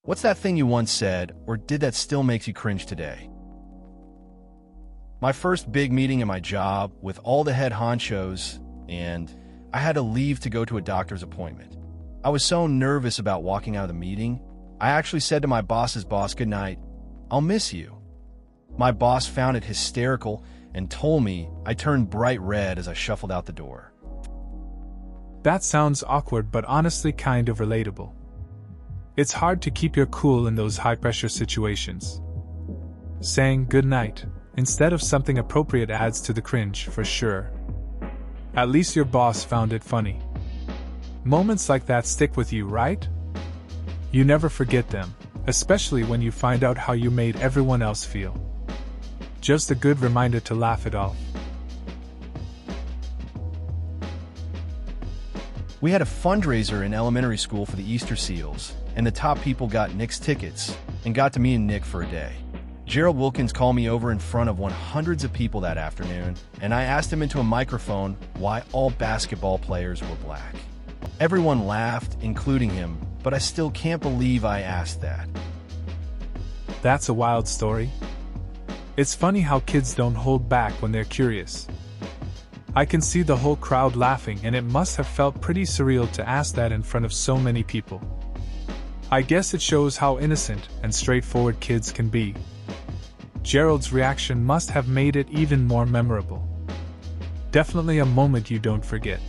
What's that thing you once said, or did that still makes you cringe today? My first big meeting in my job with all the head honchos, and I had to leave to go to a doctor's appointment. I was so nervous about walking out of the meeting, I actually said to my boss's boss, "Good night, I'll miss you." My boss found it hysterical and told me I turned bright red as I shuffled out the door. That sounds awkward but honestly kind of relatable. It's hard to keep your cool in those high-pressure situations. Saying good night instead of something appropriate adds to the cringe for sure. At least your boss found it funny. Moments like that stick with you, right? You never forget them, especially when you find out how you made everyone else feel. Just a good reminder to laugh it off. We had a fundraiser in elementary school for the Easter Seals, and the top people got Nick's tickets and got to meet Nick for a day. Gerald Wilkins called me over in front of hundreds of people that afternoon, and I asked him into a microphone why all basketball players were black. Everyone laughed, including him, but I still can't believe I asked that. That's a wild story. It's funny how kids don't hold back when they're curious. I can see the whole crowd laughing, and it must have felt pretty surreal to ask that in front of so many people. I guess it shows how innocent and straightforward kids can be. Gerald's reaction must have made it even more memorable. Definitely a moment you don't forget.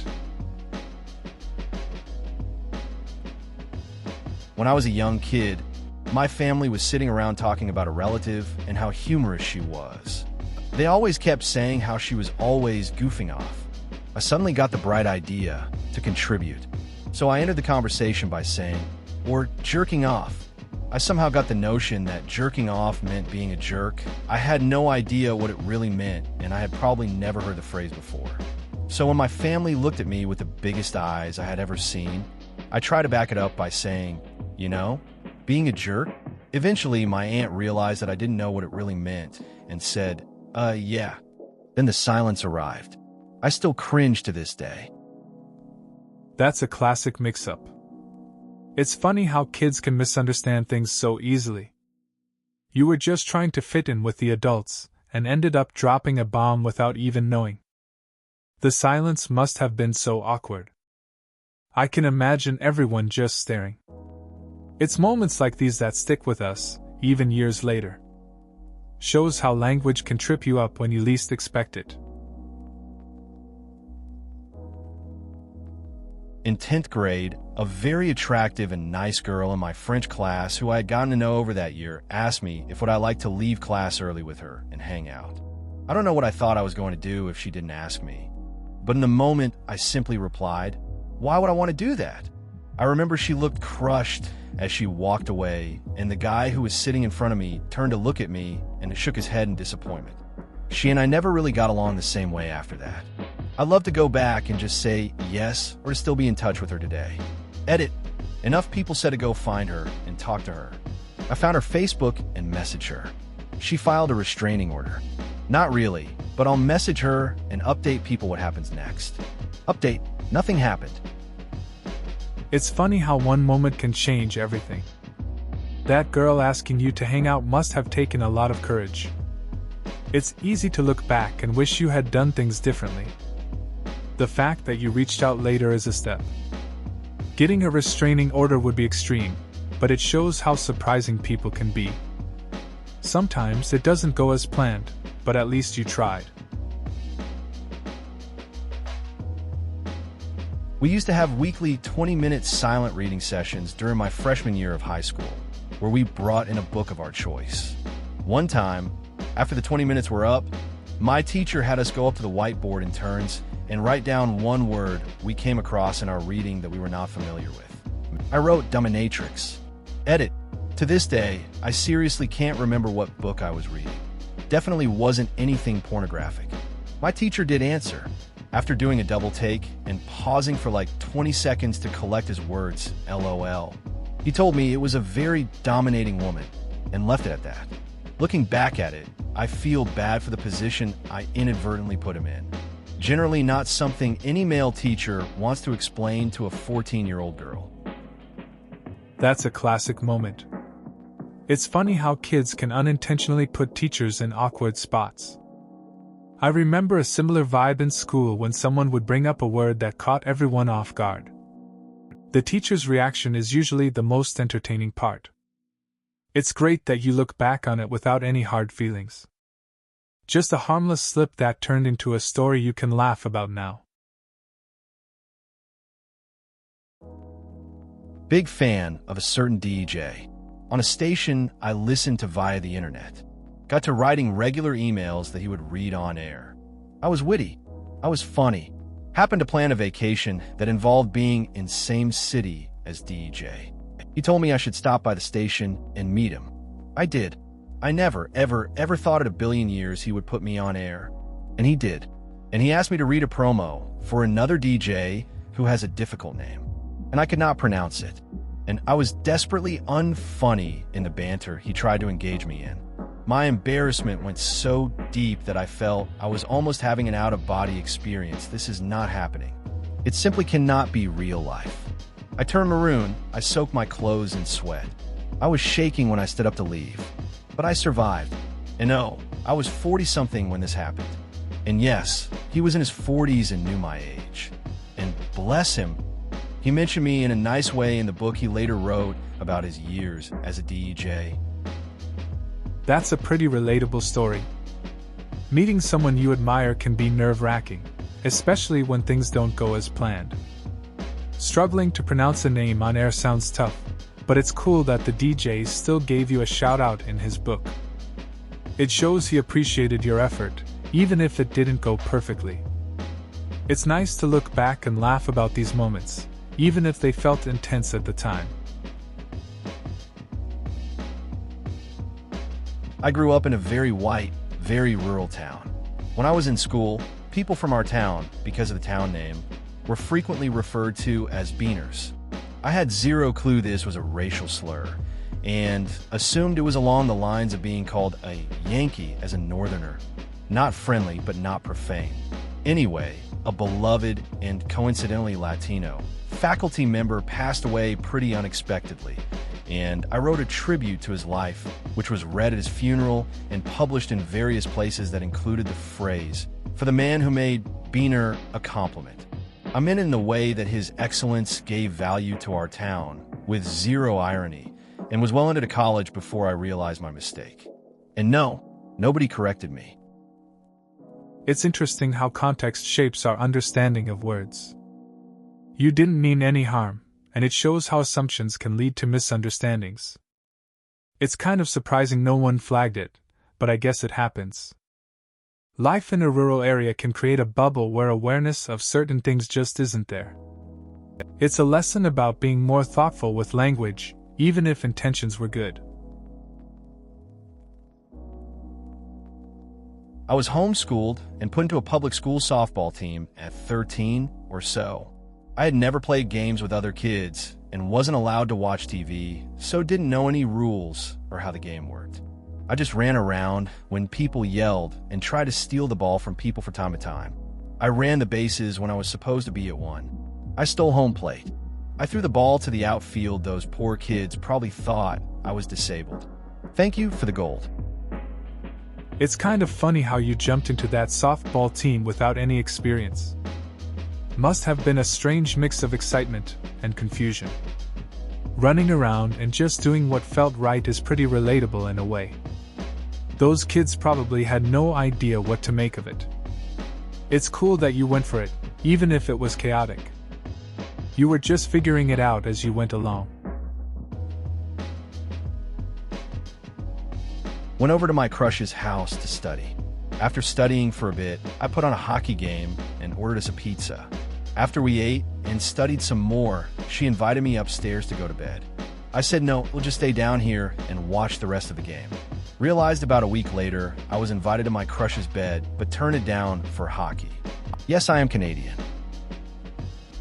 When I was a young kid, my family was sitting around talking about a relative and how humorous she was. They always kept saying how she was always goofing off. I suddenly got the bright idea to contribute. So I ended the conversation by saying, or jerking off. I somehow got the notion that jerking off meant being a jerk. I had no idea what it really meant, and I had probably never heard the phrase before. So when my family looked at me with the biggest eyes I had ever seen, I tried to back it up by saying, you know, being a jerk? Eventually, my aunt realized that I didn't know what it really meant and said, yeah. Then the silence arrived. I still cringe to this day. That's a classic mix-up. It's funny how kids can misunderstand things so easily. You were just trying to fit in with the adults and ended up dropping a bomb without even knowing. The silence must have been so awkward. I can imagine everyone just staring. It's moments like these that stick with us, even years later. Shows how language can trip you up when you least expect it. In 10th grade, a very attractive and nice girl in my French class who I had gotten to know over that year asked me if would I like to leave class early with her and hang out. I don't know what I thought I was going to do if she didn't ask me. But in the moment, I simply replied, "Why would I want to do that?" I remember she looked crushed as she walked away, and the guy who was sitting in front of me turned to look at me and shook his head in disappointment. She and I never really got along the same way after that. I'd love to go back and just say yes or to still be in touch with her today. Edit. Enough people said to go find her and talk to her. I found her Facebook and messaged her. She filed a restraining order. Not really, but I'll message her and update people what happens next. Update. Nothing happened. It's funny how one moment can change everything. That girl asking you to hang out must have taken a lot of courage. It's easy to look back and wish you had done things differently. The fact that you reached out later is a step. Getting a restraining order would be extreme, but it shows how surprising people can be. Sometimes it doesn't go as planned, but at least you tried. We used to have weekly 20-minute silent reading sessions during my freshman year of high school, where we brought in a book of our choice. One time, after the 20 minutes were up, my teacher had us go up to the whiteboard in turns and write down one word we came across in our reading that we were not familiar with. I wrote dominatrix. Edit. To this day, I seriously can't remember what book I was reading. Definitely wasn't anything pornographic. My teacher did answer. After doing a double take and pausing for like 20 seconds to collect his words, LOL, he told me it was a very dominating woman and left it at that. Looking back at it, I feel bad for the position I inadvertently put him in. Generally not something any male teacher wants to explain to a 14-year-old girl. That's a classic moment. It's funny how kids can unintentionally put teachers in awkward spots. I remember a similar vibe in school when someone would bring up a word that caught everyone off guard. The teacher's reaction is usually the most entertaining part. It's great that you look back on it without any hard feelings. Just a harmless slip that turned into a story you can laugh about now. Big fan of a certain DJ. On a station I listened to via the internet. Got to writing regular emails that he would read on air. I was witty. I was funny. Happened to plan a vacation that involved being in same city as DJ. He told me I should stop by the station and meet him. I did. I never, ever thought in a billion years he would put me on air. And he did. And he asked me to read a promo for another DJ who has a difficult name. And I could not pronounce it. And I was desperately unfunny in the banter he tried to engage me in. My embarrassment went so deep that I felt I was almost having an out-of-body experience. This is not happening. It simply cannot be real life. I turned maroon. I soaked my clothes in sweat. I was shaking when I stood up to leave. But I survived. And no, I was 40-something when this happened. And yes, he was in his 40s and knew my age. And bless him, he mentioned me in a nice way in the book he later wrote about his years as a DJ. That's a pretty relatable story. Meeting someone you admire can be nerve-wracking, especially when things don't go as planned. Struggling to pronounce a name on air sounds tough, but it's cool that the DJ still gave you a shout-out in his book. It shows he appreciated your effort, even if it didn't go perfectly. It's nice to look back and laugh about these moments, even if they felt intense at the time. I grew up in a very white, very rural town. When I was in school, people from our town, because of the town name, were frequently referred to as beaners. I had zero clue this was a racial slur, and assumed it was along the lines of being called a Yankee as a northerner. Not friendly, but not profane. Anyway, a beloved and coincidentally Latino faculty member passed away pretty unexpectedly, and I wrote a tribute to his life, which was read at his funeral and published in various places that included the phrase, "For the man who made Beaner a compliment." I meant it in the way that his excellence gave value to our town, with zero irony, and was well into college before I realized my mistake. And no, nobody corrected me. It's interesting how context shapes our understanding of words. You didn't mean any harm, and it shows how assumptions can lead to misunderstandings. It's kind of surprising no one flagged it, but I guess it happens. Life in a rural area can create a bubble where awareness of certain things just isn't there. It's a lesson about being more thoughtful with language, even if intentions were good. I was homeschooled and put into a public school softball team at 13 or so. I had never played games with other kids and wasn't allowed to watch TV, so didn't know any rules or how the game worked. I just ran around when people yelled and tried to steal the ball from people from time to time. I ran the bases when I was supposed to be at one. I stole home plate. I threw the ball to the outfield. Those poor kids probably thought I was disabled. Thank you for the gold. It's kind of funny how you jumped into that softball team without any experience. Must have been a strange mix of excitement and confusion. Running around and just doing what felt right is pretty relatable in a way. Those kids probably had no idea what to make of it. It's cool that you went for it, even if it was chaotic. You were just figuring it out as you went along. Went over to my crush's house to study. After studying for a bit, I put on a hockey game and ordered us a pizza. After we ate and studied some more, she invited me upstairs to go to bed. I said no, we'll just stay down here and watch the rest of the game. Realized about a week later, I was invited to my crush's bed, but turned it down for hockey. Yes, I am Canadian.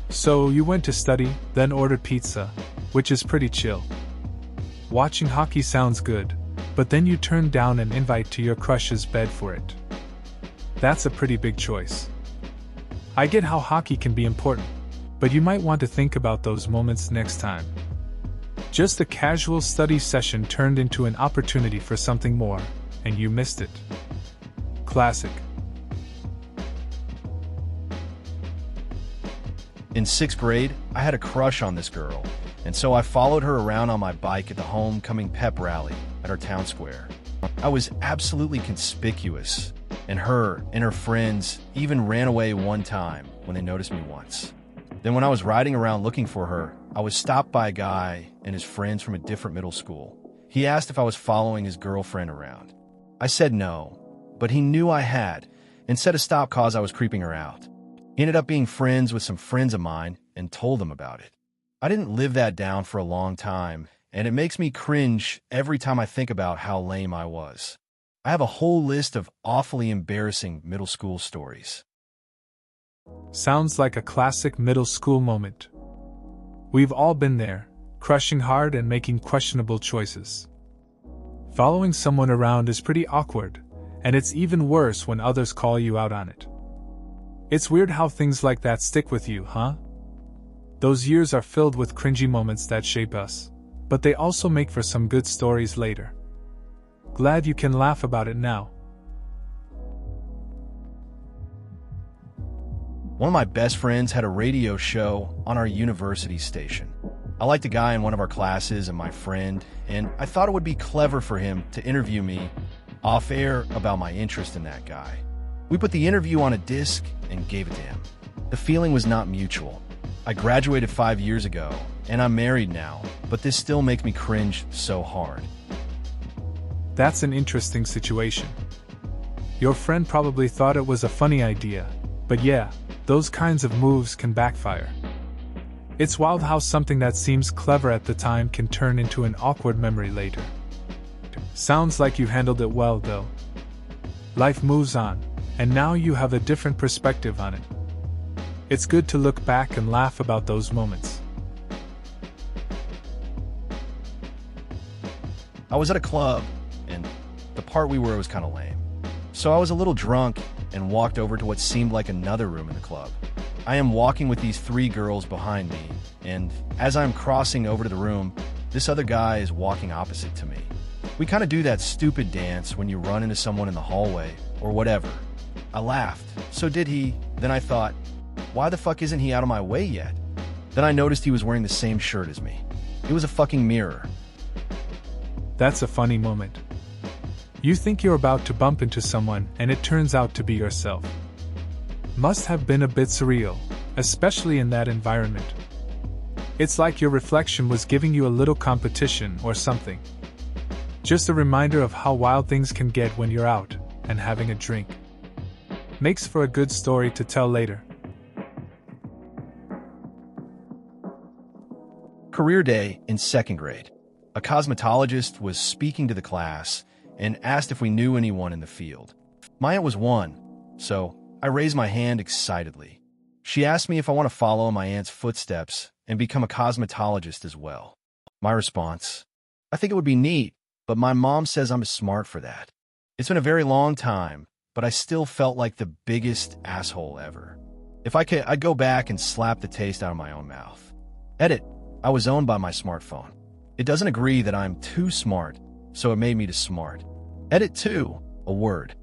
So you went to study, then ordered pizza, which is pretty chill. Watching hockey sounds good, but then you turned down an invite to your crush's bed for it. That's a pretty big choice. I get how hockey can be important, but you might want to think about those moments next time. Just a casual study session turned into an opportunity for something more, and you missed it. Classic. In 6th grade, I had a crush on this girl, and so I followed her around on my bike at the homecoming pep rally at our town square. I was absolutely conspicuous, and her and her friends even ran away one time when they noticed me once. Then when I was riding around looking for her, I was stopped by a guy and his friends from a different middle school. He asked if I was following his girlfriend around. I said no, but he knew I had, and said to stop cause I was creeping her out. He ended up being friends with some friends of mine and told them about it. I didn't live that down for a long time, and it makes me cringe every time I think about how lame I was. I have a whole list of awfully embarrassing middle school stories. Sounds like a classic middle school moment. We've all been there, crushing hard and making questionable choices. Following someone around is pretty awkward, and it's even worse when others call you out on it. It's weird how things like that stick with you, huh? Those years are filled with cringy moments that shape us, but they also make for some good stories later. Glad you can laugh about it now. One of my best friends had a radio show on our university station. I liked a guy in one of our classes and my friend, and I thought it would be clever for him to interview me off air about my interest in that guy. We put the interview on a disc and gave it to him. The feeling was not mutual. I graduated 5 years ago, and I'm married now, but this still makes me cringe so hard. That's an interesting situation. Your friend probably thought it was a funny idea, but yeah, those kinds of moves can backfire. It's wild how something that seems clever at the time can turn into an awkward memory later. Sounds like you handled it well, though. Life moves on, and now you have a different perspective on it. It's good to look back and laugh about those moments. I was at a club, and the part we were was kind of lame. So I was a little drunk and walked over to what seemed like another room in the club. I am walking with these 3 girls behind me, and as I'm crossing over to the room, this other guy is walking opposite to me. We kind of do that stupid dance when you run into someone in the hallway, or whatever. I laughed. So did he. Then I thought, why the fuck isn't he out of my way yet? Then I noticed he was wearing the same shirt as me. It was a fucking mirror. That's a funny moment. You think you're about to bump into someone, and it turns out to be yourself. Must have been a bit surreal, especially in that environment. It's like your reflection was giving you a little competition or something. Just a reminder of how wild things can get when you're out and having a drink. Makes for a good story to tell later. Career day in 2nd grade. A cosmetologist was speaking to the class and asked if we knew anyone in the field. My aunt was one, so I raised my hand excitedly. She asked me if I want to follow in my aunt's footsteps and become a cosmetologist as well. My response, I think it would be neat, but my mom says I'm smart for that. It's been a very long time, but I still felt like the biggest asshole ever. If I could, I'd go back and slap the taste out of my own mouth. Edit, I was owned by my smartphone. It doesn't agree that I'm too smart, so it made me to smart. Edit 2, a word.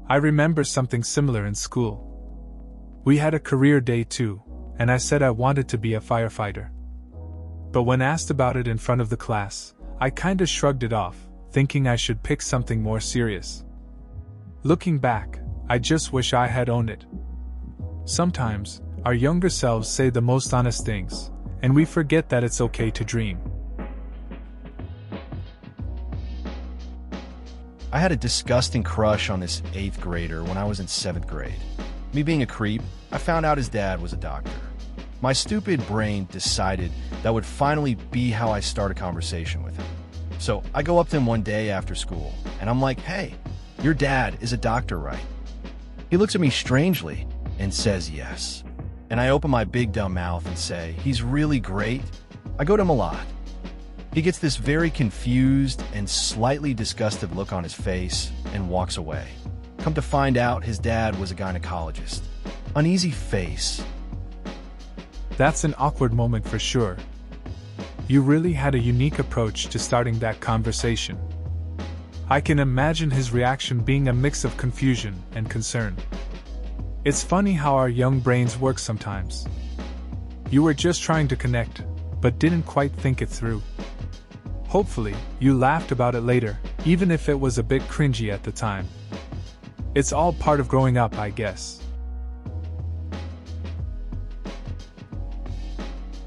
I remember something similar in school. We had a career day too, and I said I wanted to be a firefighter. But when asked about it in front of the class, I kinda shrugged it off, thinking I should pick something more serious. Looking back, I just wish I had owned it. Sometimes, our younger selves say the most honest things, and we forget that it's okay to dream. I had a disgusting crush on this 8th grader when I was in 7th grade. Me being a creep, I found out his dad was a doctor. My stupid brain decided that would finally be how I start a conversation with him. So I go up to him one day after school, and I'm like, hey, your dad is a doctor, right? He looks at me strangely and says yes. And I open my big dumb mouth and say, he's really great. I go to him a lot. He gets this very confused and slightly disgusted look on his face and walks away. Come to find out, his dad was a gynecologist. Uneasy face. That's an awkward moment for sure. You really had a unique approach to starting that conversation. I can imagine his reaction being a mix of confusion and concern. It's funny how our young brains work sometimes. You were just trying to connect, but didn't quite think it through. Hopefully, you laughed about it later, even if it was a bit cringy at the time. It's all part of growing up, I guess.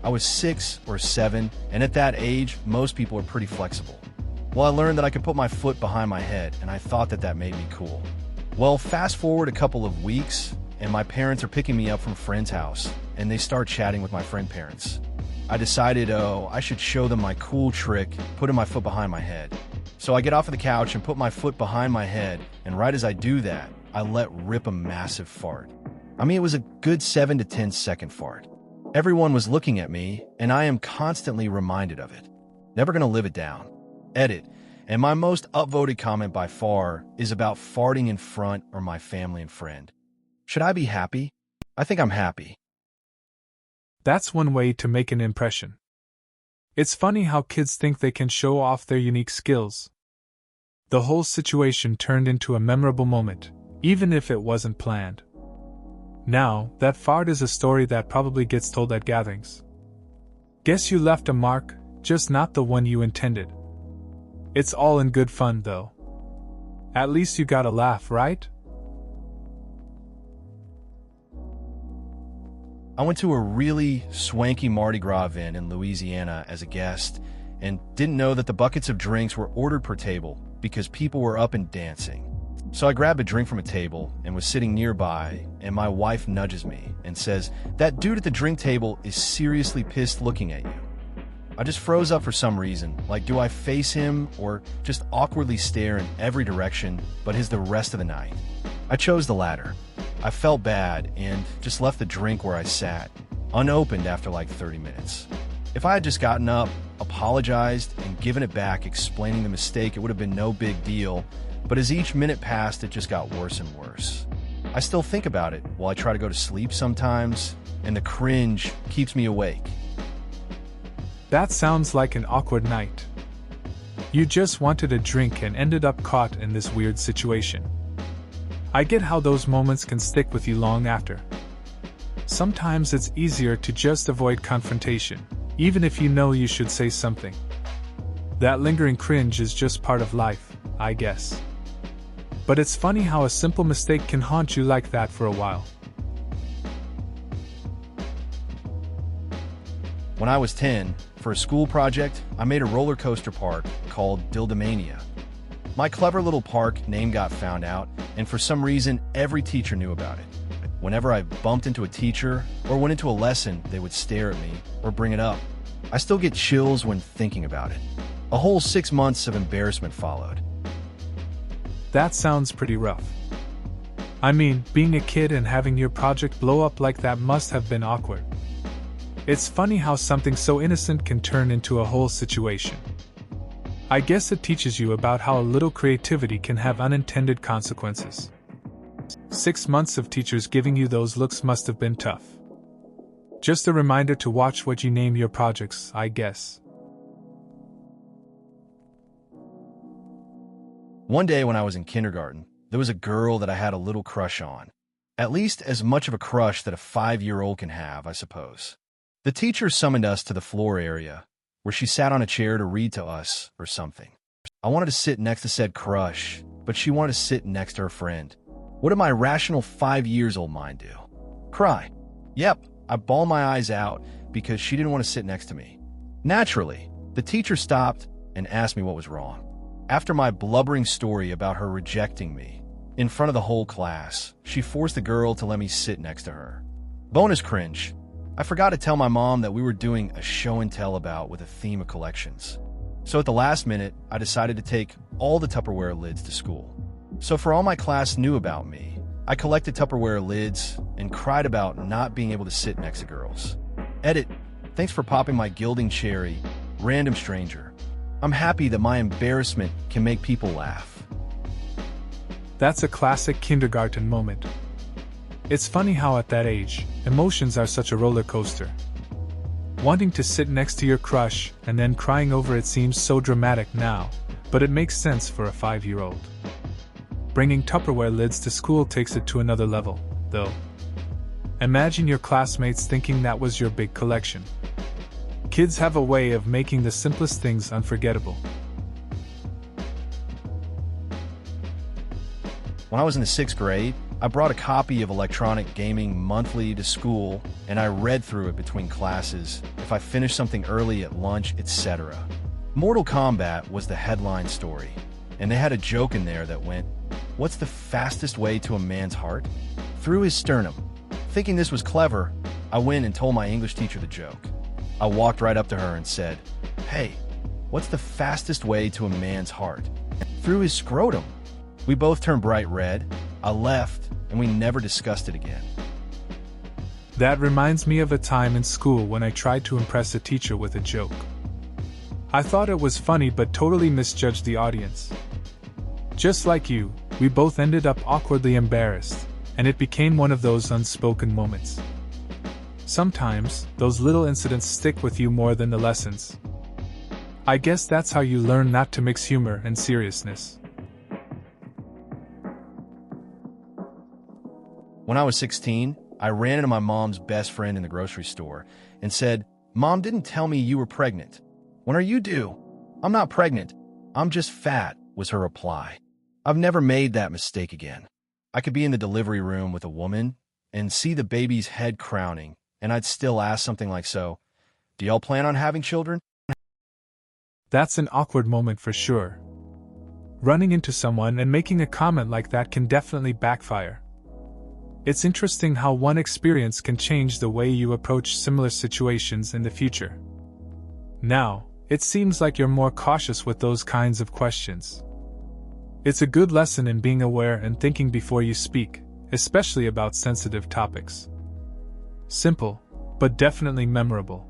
I was 6 or 7, and at that age, most people are pretty flexible. Well, I learned that I could put my foot behind my head, and I thought that made me cool. Well, fast forward a couple of weeks, and my parents are picking me up from a friend's house, and they start chatting with my friend parents. I decided, I should show them my cool trick, putting my foot behind my head. So I get off of the couch and put my foot behind my head, and right as I do that, I let rip a massive fart. I mean, it was a good 7 to 10 second fart. Everyone was looking at me, and I am constantly reminded of it. Never gonna live it down. Edit. And my most upvoted comment by far is about farting in front of my family and friend. Should I be happy? I think I'm happy. That's one way to make an impression. It's funny how kids think they can show off their unique skills. The whole situation turned into a memorable moment, even if it wasn't planned. Now, that fart is a story that probably gets told at gatherings. Guess you left a mark, just not the one you intended. It's all in good fun, though. At least you got a laugh, right? I went to a really swanky Mardi Gras event in Louisiana as a guest and didn't know that the buckets of drinks were ordered per table because people were up and dancing. So I grabbed a drink from a table and was sitting nearby, and my wife nudges me and says, "That dude at the drink table is seriously pissed looking at you." I just froze up for some reason, like do I face him or just awkwardly stare in every direction but his the rest of the night? I chose the latter. I felt bad and just left the drink where I sat, unopened after like 30 minutes. If I had just gotten up, apologized, and given it back explaining the mistake, it would have been no big deal, but as each minute passed, it just got worse and worse. I still think about it while I try to go to sleep sometimes, and the cringe keeps me awake. That sounds like an awkward night. You just wanted a drink and ended up caught in this weird situation. I get how those moments can stick with you long after. Sometimes it's easier to just avoid confrontation, even if you know you should say something. That lingering cringe is just part of life, I guess. But it's funny how a simple mistake can haunt you like that for a while. When I was 10, for a school project, I made a roller coaster park called Dildamania. My clever little park name got found out, and for some reason, every teacher knew about it. Whenever I bumped into a teacher or went into a lesson, they would stare at me or bring it up. I still get chills when thinking about it. A whole 6 months of embarrassment followed. That sounds pretty rough. I mean, being a kid and having your project blow up like that must have been awkward. It's funny how something so innocent can turn into a whole situation. I guess it teaches you about how a little creativity can have unintended consequences. 6 months of teachers giving you those looks must have been tough. Just a reminder to watch what you name your projects, I guess. One day when I was in kindergarten, there was a girl that I had a little crush on. At least as much of a crush that a 5-year-old can have, I suppose. The teacher summoned us to the floor area, where she sat on a chair to read to us or something. I wanted to sit next to said crush, but she wanted to sit next to her friend. What did my rational 5-year-old mind do? Cry. Yep, I bawled my eyes out because she didn't want to sit next to me. Naturally, the teacher stopped and asked me what was wrong. After my blubbering story about her rejecting me, in front of the whole class, she forced the girl to let me sit next to her. Bonus cringe. I forgot to tell my mom that we were doing a show and tell about with a theme of collections. So at the last minute, I decided to take all the Tupperware lids to school. So for all my class knew about me, I collected Tupperware lids and cried about not being able to sit next to girls. Edit. Thanks for popping my gilding cherry, random stranger. I'm happy that my embarrassment can make people laugh. That's a classic kindergarten moment. It's funny how at that age, emotions are such a roller coaster. Wanting to sit next to your crush and then crying over it seems so dramatic now, but it makes sense for a 5-year-old. Bringing Tupperware lids to school takes it to another level, though. Imagine your classmates thinking that was your big collection. Kids have a way of making the simplest things unforgettable. When I was in the 6th grade, I brought a copy of Electronic Gaming Monthly to school, and I read through it between classes, if I finished something early at lunch, etc. Mortal Kombat was the headline story, and they had a joke in there that went, "What's the fastest way to a man's heart? Through his sternum." Thinking this was clever, I went and told my English teacher the joke. I walked right up to her and said, "Hey, what's the fastest way to a man's heart? Through his scrotum." We both turned bright red. I left, and we never discussed it again. That reminds me of a time in school when I tried to impress a teacher with a joke. I thought it was funny but totally misjudged the audience. Just like you, we both ended up awkwardly embarrassed, and it became one of those unspoken moments. Sometimes, those little incidents stick with you more than the lessons. I guess that's how you learn not to mix humor and seriousness. When I was 16, I ran into my mom's best friend in the grocery store and said, "Mom didn't tell me you were pregnant. When are you due?" "I'm not pregnant. I'm just fat," was her reply. I've never made that mistake again. I could be in the delivery room with a woman and see the baby's head crowning, and I'd still ask something like, "So, do y'all plan on having children?" That's an awkward moment for sure. Running into someone and making a comment like that can definitely backfire. It's interesting how one experience can change the way you approach similar situations in the future. Now, it seems like you're more cautious with those kinds of questions. It's a good lesson in being aware and thinking before you speak, especially about sensitive topics. Simple, but definitely memorable.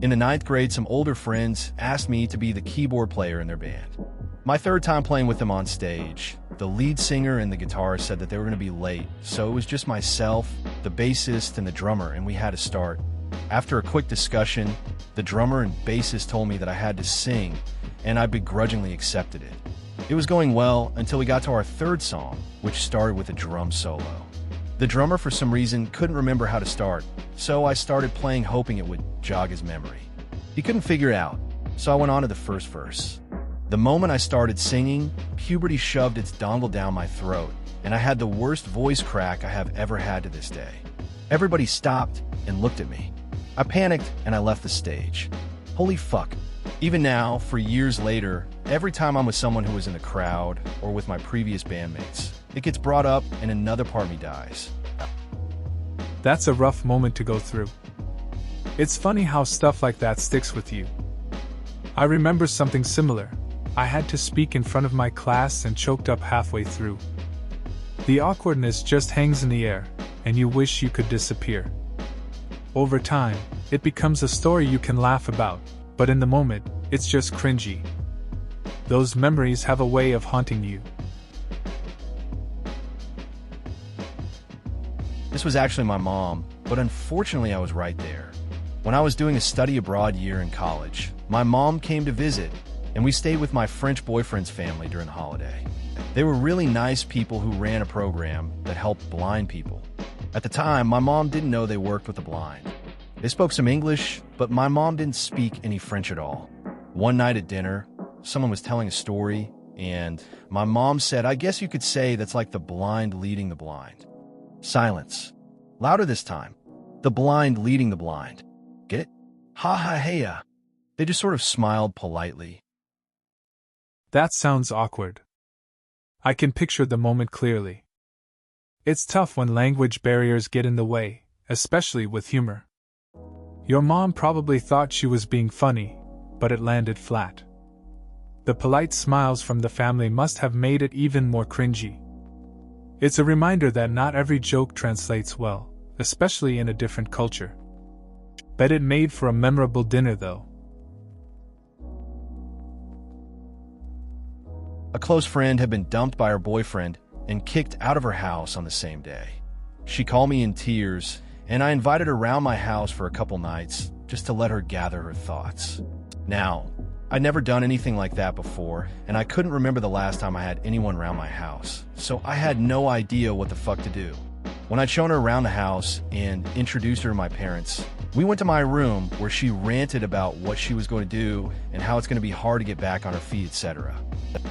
In the 9th grade, some older friends asked me to be the keyboard player in their band. My 3rd time playing with them on stage, the lead singer and the guitarist said that they were going to be late, so it was just myself, the bassist, and the drummer, and we had to start. After a quick discussion, the drummer and bassist told me that I had to sing, and I begrudgingly accepted it. It was going well until we got to our 3rd song, which started with a drum solo. The drummer, for some reason, couldn't remember how to start, so I started playing hoping it would jog his memory. He couldn't figure it out, so I went on to the first verse. The moment I started singing, puberty shoved its dongle down my throat, and I had the worst voice crack I have ever had to this day. Everybody stopped and looked at me. I panicked and I left the stage. Holy fuck. Even now, for years later, every time I'm with someone who was in the crowd or with my previous bandmates, it gets brought up and another part of me dies. That's a rough moment to go through. It's funny how stuff like that sticks with you. I remember something similar. I had to speak in front of my class and choked up halfway through. The awkwardness just hangs in the air, and you wish you could disappear. Over time, it becomes a story you can laugh about, but in the moment, it's just cringy. Those memories have a way of haunting you. This was actually my mom, but unfortunately I was right there. When I was doing a study abroad year in college, my mom came to visit, and we stayed with my French boyfriend's family during the holiday. They were really nice people who ran a program that helped blind people. At the time, my mom didn't know they worked with the blind. They spoke some English, but my mom didn't speak any French at all. One night at dinner, someone was telling a story, and my mom said, "I guess you could say that's like the blind leading the blind." Silence. Louder this time. The blind leading the blind. Get it? Ha ha heya. They just sort of smiled politely. That sounds awkward. I can picture the moment clearly. It's tough when language barriers get in the way, especially with humor. Your mom probably thought she was being funny, but it landed flat. The polite smiles from the family must have made it even more cringy. It's a reminder that not every joke translates well, especially in a different culture. Bet it made for a memorable dinner, though. A close friend had been dumped by her boyfriend and kicked out of her house on the same day. She called me in tears, and I invited her around my house for a couple nights just to let her gather her thoughts. Now, I'd never done anything like that before, and I couldn't remember the last time I had anyone around my house, so I had no idea what the fuck to do. When I'd shown her around the house and introduced her to my parents, we went to my room where she ranted about what she was going to do and how it's going to be hard to get back on her feet, etc.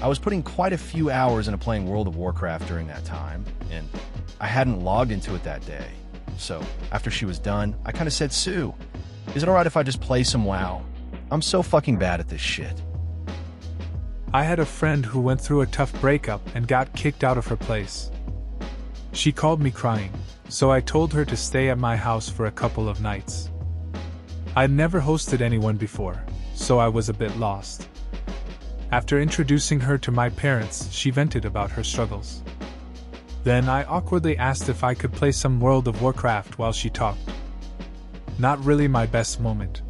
I was putting quite a few hours into playing World of Warcraft during that time, and I hadn't logged into it that day. So, after she was done, I kind of said, "Sue, is it alright if I just play some WoW? I'm so fucking bad at this shit." I had a friend who went through a tough breakup and got kicked out of her place. She called me crying, so I told her to stay at my house for a couple of nights. I'd never hosted anyone before, so I was a bit lost. After introducing her to my parents, she vented about her struggles. Then I awkwardly asked if I could play some World of Warcraft while she talked. Not really my best moment.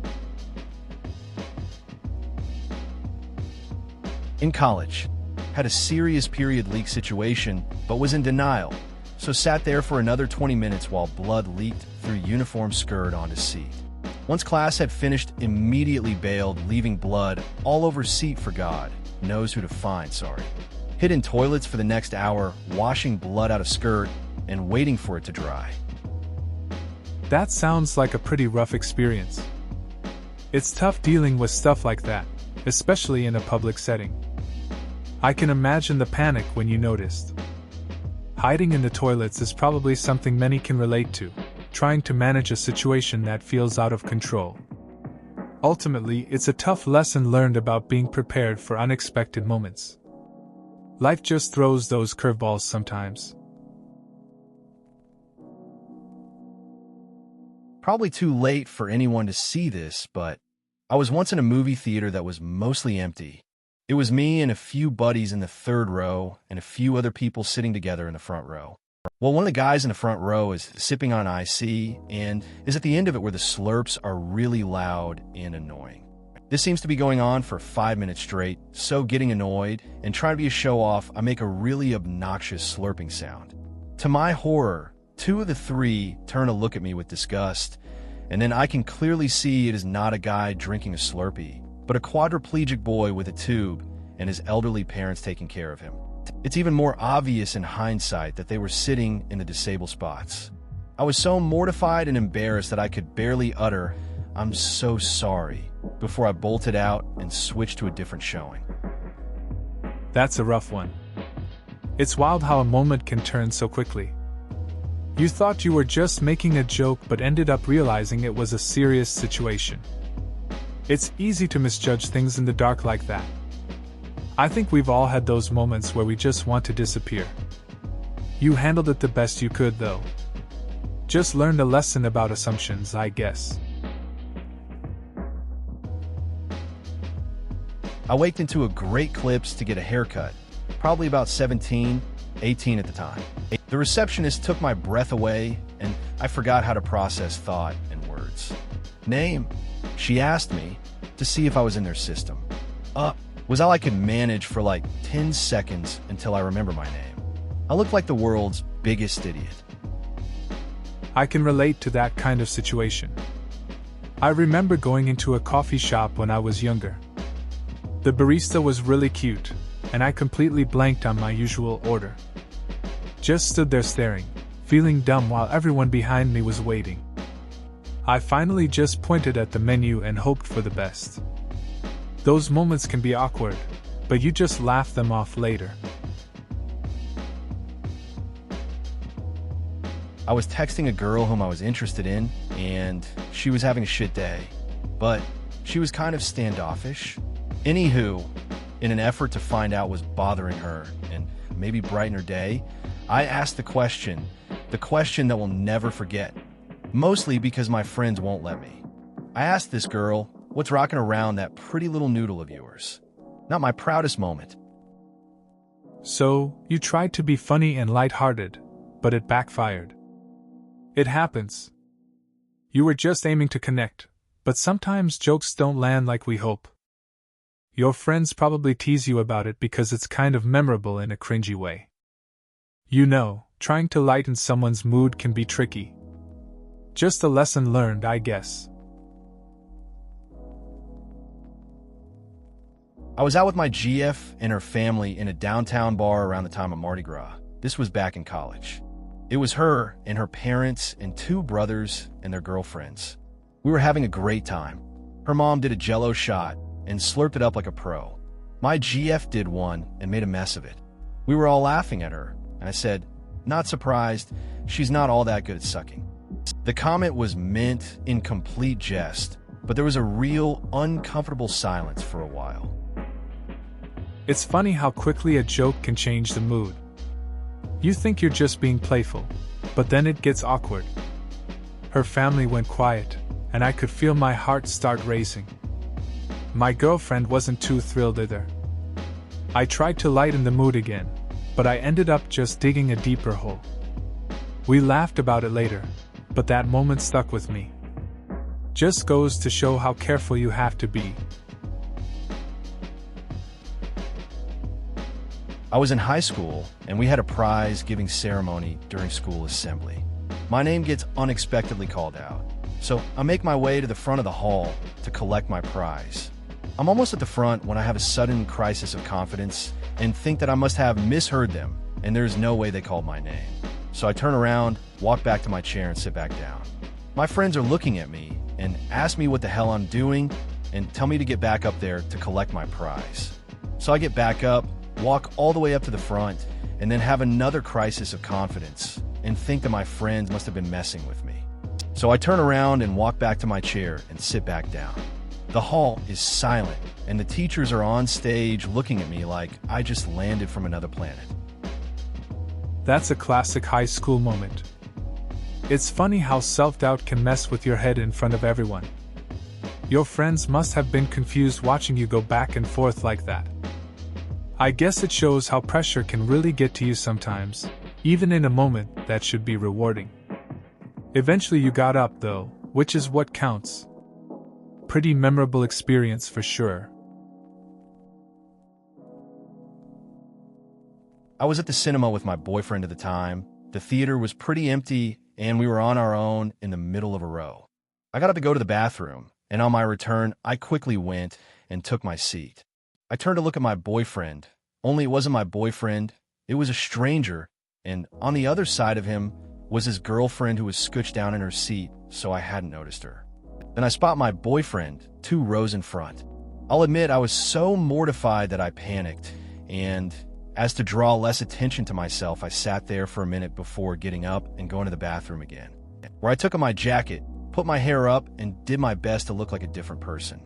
In college, had a serious period leak situation, but was in denial, so sat there for another 20 minutes while blood leaked through uniform skirt onto seat. Once class had finished, immediately bailed, leaving blood all over seat for God knows who to find, sorry. Hid in toilets for the next hour, washing blood out of skirt and waiting for it to dry. That sounds like a pretty rough experience. It's tough dealing with stuff like that, especially in a public setting. I can imagine the panic when you noticed. Hiding in the toilets is probably something many can relate to, trying to manage a situation that feels out of control. Ultimately, it's a tough lesson learned about being prepared for unexpected moments. Life just throws those curveballs sometimes. Probably too late for anyone to see this, but I was once in a movie theater that was mostly empty. It was me and a few buddies in the third row and a few other people sitting together in the front row. Well, one of the guys in the front row is sipping on IC and is at the end of it where the slurps are really loud and annoying. This seems to be going on for 5 minutes straight, so getting annoyed and trying to be a show-off, I make a really obnoxious slurping sound. To my horror, 2 of the 3 turn to look at me with disgust, and then I can clearly see it is not a guy drinking a Slurpee, but a quadriplegic boy with a tube and his elderly parents taking care of him. It's even more obvious in hindsight that they were sitting in the disabled spots. I was so mortified and embarrassed that I could barely utter, "I'm so sorry," before I bolted out and switched to a different showing. That's a rough one. It's wild how a moment can turn so quickly. You thought you were just making a joke but ended up realizing it was a serious situation. It's easy to misjudge things in the dark like that. I think we've all had those moments where we just want to disappear. You handled it the best you could, though. Just learned a lesson about assumptions, I guess. I waked into a great Clips to get a haircut, probably about 17, 18 at the time. The receptionist took my breath away, and I forgot how to process thought and words. "Name?" she asked me to see if I was in their system. Was all I could manage for like 10 seconds until I remember my name. I looked like the world's biggest idiot. I can relate to that kind of situation. I remember going into a coffee shop when I was younger. The barista was really cute, and I completely blanked on my usual order. Just stood there staring, feeling dumb while everyone behind me was waiting. I finally just pointed at the menu and hoped for the best. Those moments can be awkward, but you just laugh them off later. I was texting a girl whom I was interested in, and she was having a shit day. But she was kind of standoffish. Anywho, in an effort to find out what's bothering her and maybe brighten her day, I asked the question that we'll never forget, mostly because my friends won't let me. I asked this girl, "What's rocking around that pretty little noodle of yours?" Not my proudest moment. So, you tried to be funny and lighthearted, but it backfired. It happens. You were just aiming to connect, but sometimes jokes don't land like we hope. Your friends probably tease you about it because it's kind of memorable in a cringy way. You know, trying to lighten someone's mood can be tricky. Just a lesson learned, I guess. I was out with my GF and her family in a downtown bar around the time of Mardi Gras. This was back in college. It was her and her parents and 2 brothers and their girlfriends. We were having a great time. Her mom did a Jell-O shot and slurped it up like a pro. My GF did one and made a mess of it. We were all laughing at her, and I said, "Not surprised, she's not all that good at sucking." The comment was meant in complete jest, but there was a real uncomfortable silence for a while. It's funny how quickly a joke can change the mood. You think you're just being playful, but then it gets awkward. Her family went quiet, and I could feel my heart start racing. My girlfriend wasn't too thrilled either. I tried to lighten the mood again, but I ended up just digging a deeper hole. We laughed about it later, but that moment stuck with me. Just goes to show how careful you have to be. I was in high school, and we had a prize-giving ceremony during school assembly. My name gets unexpectedly called out, so I make my way to the front of the hall to collect my prize. I'm almost at the front when I have a sudden crisis of confidence and think that I must have misheard them, and there's no way they called my name. So I turn around, walk back to my chair, and sit back down. My friends are looking at me and ask me what the hell I'm doing and tell me to get back up there to collect my prize. So I get back up, walk all the way up to the front, and then have another crisis of confidence and think that my friends must have been messing with me. So I turn around and walk back to my chair and sit back down. The hall is silent, and the teachers are on stage looking at me like I just landed from another planet. That's a classic high school moment. It's funny how self-doubt can mess with your head in front of everyone. Your friends must have been confused watching you go back and forth like that. I guess it shows how pressure can really get to you sometimes, even in a moment that should be rewarding. Eventually you got up though, which is what counts. Pretty memorable experience for sure. I was at the cinema with my boyfriend at the time. The theater was pretty empty, and we were on our own in the middle of a row. I got up to go to the bathroom, and on my return, I quickly went and took my seat. I turned to look at my boyfriend, only it wasn't my boyfriend, it was a stranger, and on the other side of him was his girlfriend who was scooched down in her seat, so I hadn't noticed her. Then I spot my boyfriend 2 rows in front. I'll admit I was so mortified that I panicked, and as to draw less attention to myself, I sat there for a minute before getting up and going to the bathroom again, where I took off my jacket, put my hair up, and did my best to look like a different person.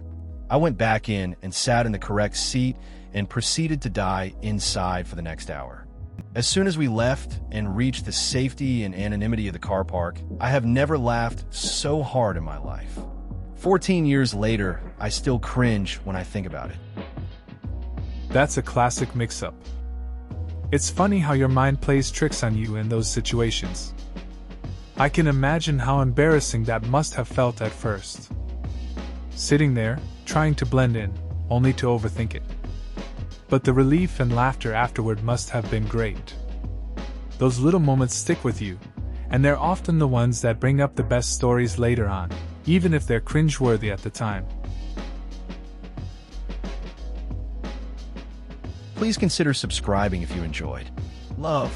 I went back in and sat in the correct seat and proceeded to die inside for the next hour. As soon as we left and reached the safety and anonymity of the car park, I have never laughed so hard in my life. 14 years later, I still cringe when I think about it. That's a classic mix-up. It's funny how your mind plays tricks on you in those situations. I can imagine how embarrassing that must have felt at first. Sitting there, trying to blend in, only to overthink it. But the relief and laughter afterward must have been great. Those little moments stick with you, and they're often the ones that bring up the best stories later on, even if they're cringeworthy at the time. Please consider subscribing if you enjoyed. Love.